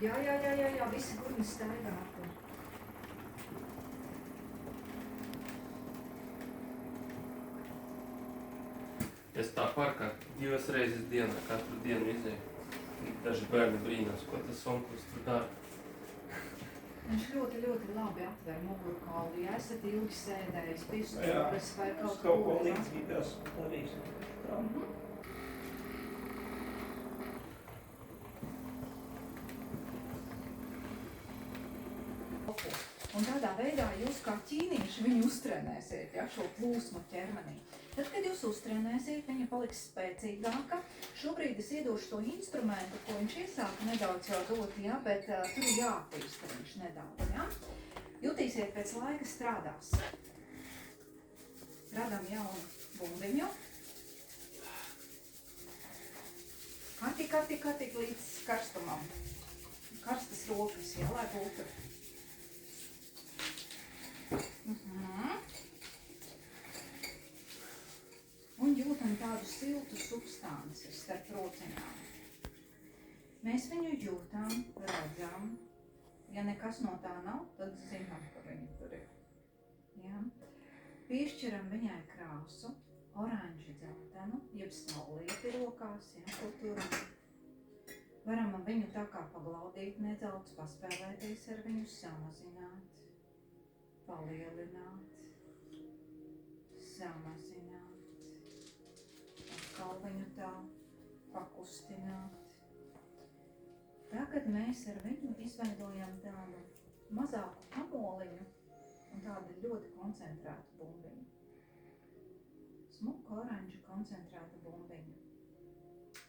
Jā, visi gurni staigā. Es tā parkā 2 reizes dienā, katru dienu izēju. Daži bērni brīnās, ko tas onkulis tur dara. Viņš ļoti labi atver mugurkaulu. Ja esat ilgi sēdējis pie stūres vai kaut ko līdzīgās darīs. Un tādā veidā jūs kā ķīnieši viņu uztrenēsiet, ja, šo plūsmu ķermenī. Tad, kad jūs uztrenēsiet, viņa paliks spēcīgāka. Šobrīd es iedošu to instrumentu, ko viņš iesāka nedaudz jau dot, ja, bet tur ir jātīsta viņš nedaudz. Ja. Jutīsiet pēc laika strādās. Radam jaunu bumbiņu. Katik līdz karstumam. Karstas rokas, ja, lai būtu. Un jūtam tādu siltu substanci starp rociņām. Mēs viņu jūtam, redzam. Ja nekas no tā nav, tad zinām, ka viņa tur ir. Ja? Piešķiram viņai krāsu, oranži dzeltenu, jeb saulīti rokās, ja, ko turam. Varam viņu tā kā paglaudīt nedaudz, paspēlēties ar viņu, samazināt, palielināt, samazināt, atkal viņu tā pakustināt. Tagad mēs ar viņu izveidojam tādu mazāku kamoliņu un tādu ļoti koncentrētu bumbiņu. Smuku oranžu koncentrētu bumbiņu.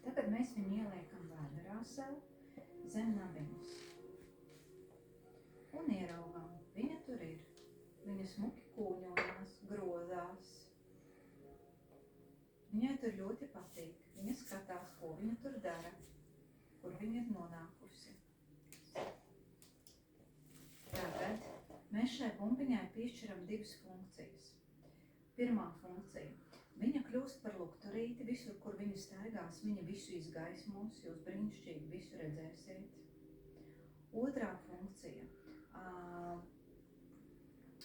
Tagad mēs viņu ieliekam vēderā sev zem nabiņas. Un ieraugam, viņa tur ir. Viņa smuki kūņojās, grozās. Viņai tur ļoti patīk. Viņa skatās, ko viņa tur dara, kur viņa ir nonākusi. Tagad mēs šai bumbiņai piešķiram 2 funkcijas. Pirmā funkcija. Viņa kļūst par lukturīti, visur, kur viņa staigās, viņa visu izgaismos, jūs brīnišķīgi visu redzēsiet. Otrā funkcija.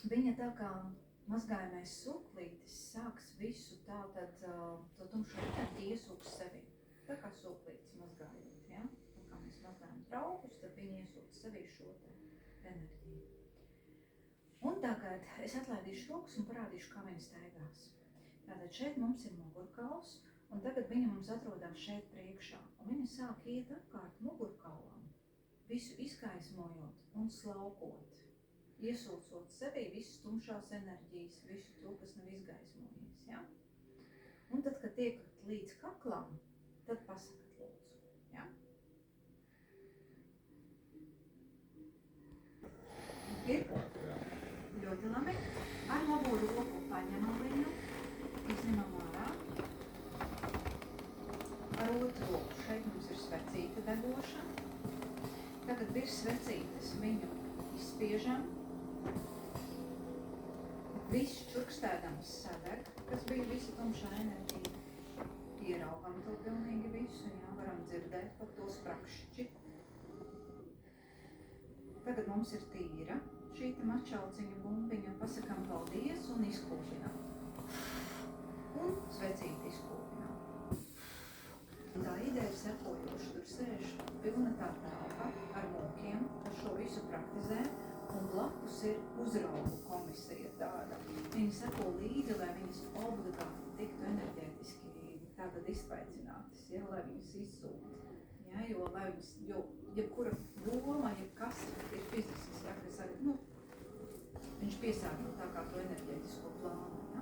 Viņa tā kā mazgājamais suklītis sāks visu tātad to tumšo enerģiju iesūks sevi. Tā kā suklītis mazgājot, ja? Tā kā mēs mazgājam traukus, tad viņi iesūks sevi šo enerģiju. Un tagad es atlaidīšu rokas un parādīšu, kā viņa staigās. Tātad šeit mums ir mugurkauls, un tagad viņa mums atrodās šeit priekšā. Un viņa sāk iet apkārt mugurkaulam, visu izgaismojot un slaukot. Iesūcot sevī visas tumšās enerģijas, visu to, kas nav izgaismojies. Ja? Un tad, kad tiekat līdz kaklam, tad pasakat lūdzu. Ja? Ir ļoti labi. Ar labo roku paņemam viņu, izņemam ārā. Ar otru roku šeit mums ir svecīta degoša. Tagad virs svecītes viņu izspiežam. Viss čurkstēdams sadeg, kas bija visa tumšā enerģija. Ieraugam to pilnīgi visu, jā, varam dzirdēt par to sprakšķi. Tagad mums ir tīra šī mačauciņa bumbiņa, pasakām paldies un izkūpinām. Un svecīti izkūpinām. Un tā ideja ir sekojoša, tur sēž pilna tā telpa ar mūkiem, ar šo visu praktizē. Un blakus ir uzraugu komisija tāda. Viņi seko līdzi, lai viņas obligāti tiktu enerģētiski tātad izspēcinātas, ja, lai viņas izsūta. Ja, jo jebkura doma, jebkas ir fizisks, ja, kas arī, viņš piesārņo tā kā to enerģētisko plānu. Ja.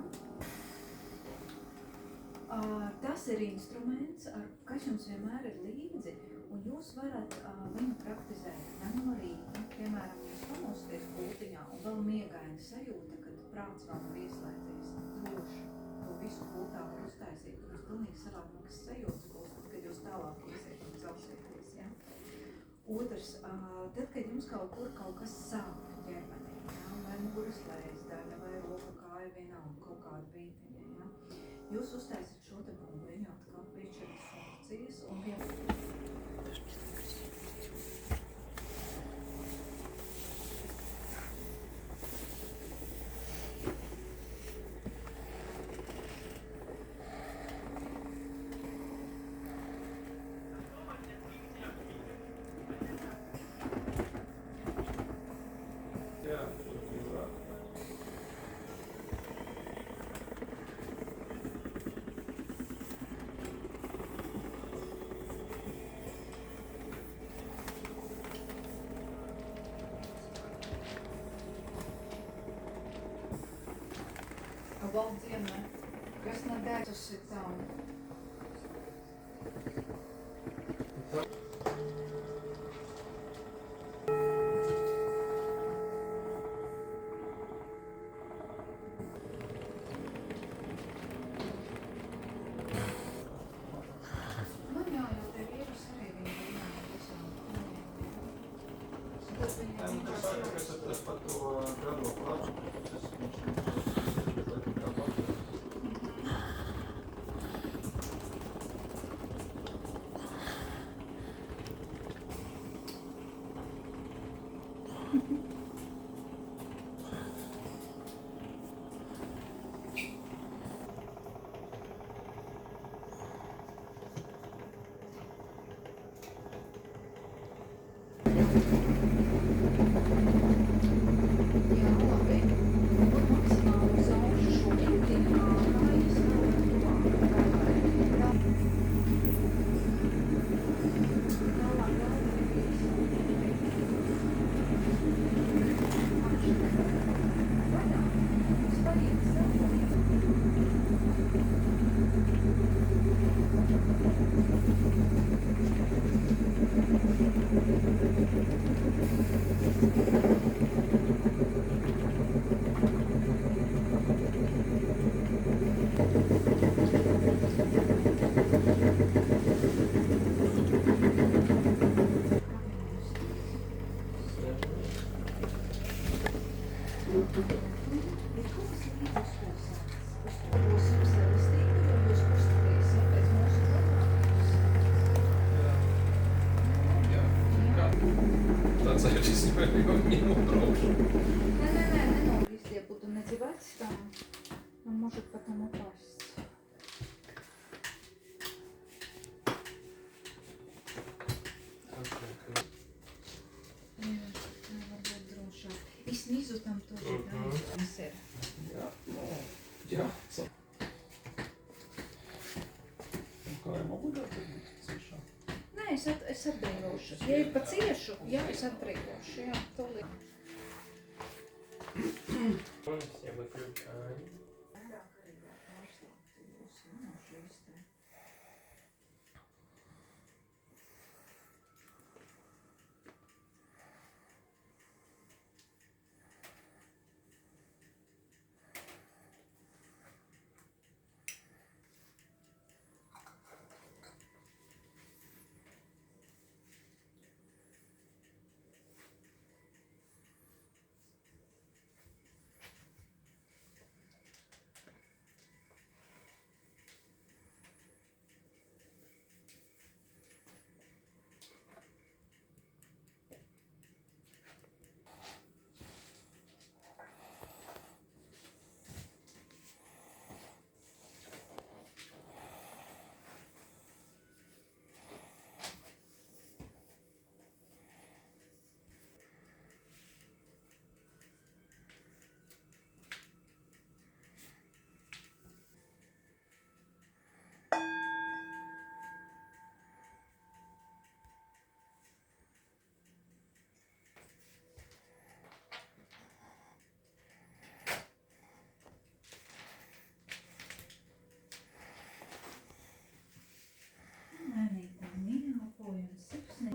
Tas ir instruments, kas jums vienmēr ir līdzi, un jūs varat viņu praktizēt gan no rīta, piemēram, jūs pamosties gultiņā un vēl miegaini sajūta, kad prāts vēl nav ieslēdzies. Droši to visu gultā var uztaisīt, un jūs pilnīgi savādākas sajūtas būs, kad jūs tālāk iesiet un zausieties. Ja? Otrs, tad, kad jums kaut kas sāp ķermenī, ja? Vai muguras lejas daļa, vai roka kāja vienalga kaut kāda vietiņa, ja? Jūs uztaisat šo te bumbiņu, atkal piešķirat funkcijas un обалденная. Краснодатусы там. Nu jā, jau te vīrus arī viņa runāja visām. Tas viņa Tas saka, kas ir tas par to gado plānu, tas viņš kā papildus. Jā, labi. Un maksimāli uz augšu šodien kājas vēl tuvāk. Tālāk Tāds ir šis jau ņemu braukšu. Не, ногу я буду надевать там. Он может потом упасть. Varbūt drošāk. И снизу там тоже, да, сыр. Jā, jā. Un kā jau obligāti būt ciešā? Nē, es atbrīvošu. Ja ir pa ciešu, jā, es atbrīvošu. Jā, tūlīt. Я выключаю. Vairāk arī vēl pārslēgti būs, no šīs te.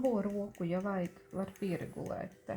Labo roku, ja vajag, var pieregulēt te.